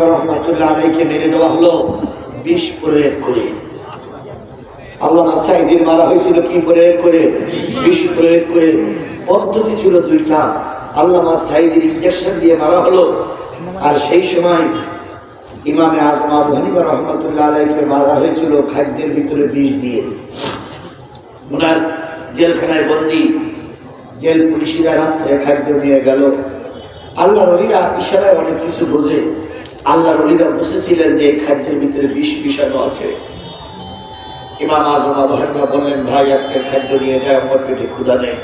হানিফা রাহমাতুল্লাহ আলাইহিকে মেরে দেওয়া হলো বিষ প্রয়োগ করে। আল্লামা সাঈদীর মারা হয়েছিল কি প্রয়োগ করে? বিষ প্রয়োগ করে। পদ্ধতি ছিল দুইটা। আল্লামা সাঈদীর ইনজেকশন দিয়ে মারা হলো, আর সেই সময় ইমামে আজম আবু হানিফা রাহমাতুল্লাহ আলাইহিকে মারা হয়েছিল খাদ্যের ভিতরে বিষ দিয়ে। ওনার জেলখানায় বন্দী, জেল পুলিশরা রাত্রে খাদ্য নিয়ে গেল। আল্লাহর ওলিরা ইশারায় অনেক কিছু বোঝে। আল্লাহর ওলিরা বুঝেছিলেন যে খাদ্যের ভিতরে বিষ মিশানো আছে। ইমাম আজম আবু হানিফা বললেন, ভাই আজকে খাদ্য নিয়ে যায়, আমার পেটে ক্ষুধা নেই।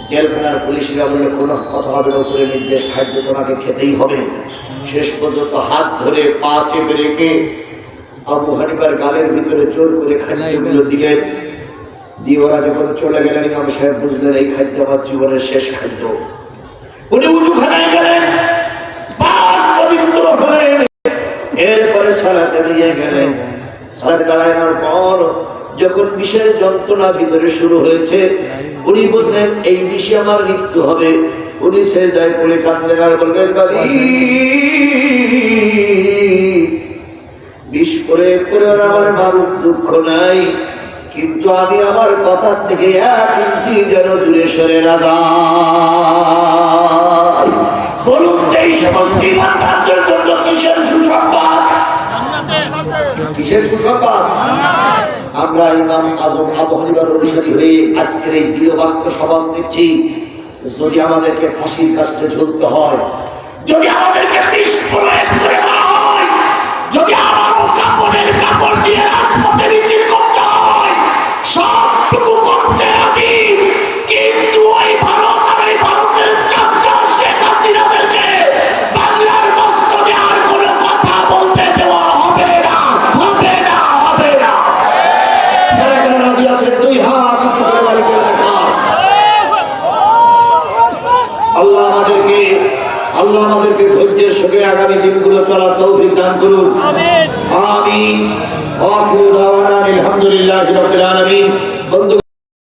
জেলখানার পুলিশরা বললে কোনো কথা হবে না, উপরে নির্দেশ, খাদ্য তোমাকে খেতেই হবে। শেষ পর্যন্ত হাত ধরে পা চেপে রেখে আবু হানিফার গালের ভিতরে জোর করে খাদ্যগুলো দিলেন। দিয়ে ওরা যখন চলে গেলেন, ইমাম সাহেব বুঝলেন এই খাদ্য আমার জীবনের শেষ খাদ্য। উনি উজুখানায় গেলেন, পাক পবিত্র হলেন, এরপরে সালাতে নিয়ে গেলেন। সালাত দাঁড়ানোর পর যখন বিষের যন্ত্রণা ভিতরে শুরু হয়েছে, উনি বুঝলেন এই বিষে আমার মৃত্যু হবে। উনি সেজদায় পড়ে কাঁদলেন আর বললেন, বাড়ি বিষ করে পড়ে আমার মারুক দুঃখ নাই, কিন্তু আমি আমার কথার থেকে 1 ইঞ্চি যেন দূরে সরে না যাই। বলুন এই সমস্ত ইমানদারদের জন্য কিসের সুসংবাদ? কিসের সুসংবাদ? আমরা ইমাম আজম আবু হানিফার অনুসারী হয়ে আজকের এই দৃঢ় বাক্য শপথ নিচ্ছি, যদি আমাদেরকে ফাঁসির কাস্টে ঝুলতে হয়, যদি আমাদেরকে বিষ প্রয়োগ করে মারা হয়, যদি আমারও কাপড়ের কাপড় দিয়ে রাজপথে মিছিল করতে হয়, সবটুকু করতে রাজি। কিন্তু ওই ভারত আর ওই ভারতের চাচা শেখ হাসিনাদেরকে বাংলার মস্তকে আর কোনো কথা বলতে দেওয়া হবে না, হবে না, হবে না। যারা যারা রাজি আছেন 2 হাত উঁচু করে মালিকের দেখা। আল্লাহ আমাদেরকে ধৈর্যের সঙ্গে আগামী দিনগুলো চলার তৌফিক দান করুন। আমিন। আখিরু দাওয়ানা আলহামদুলিল্লাহি রাব্বিল আলামিন। বন্ধু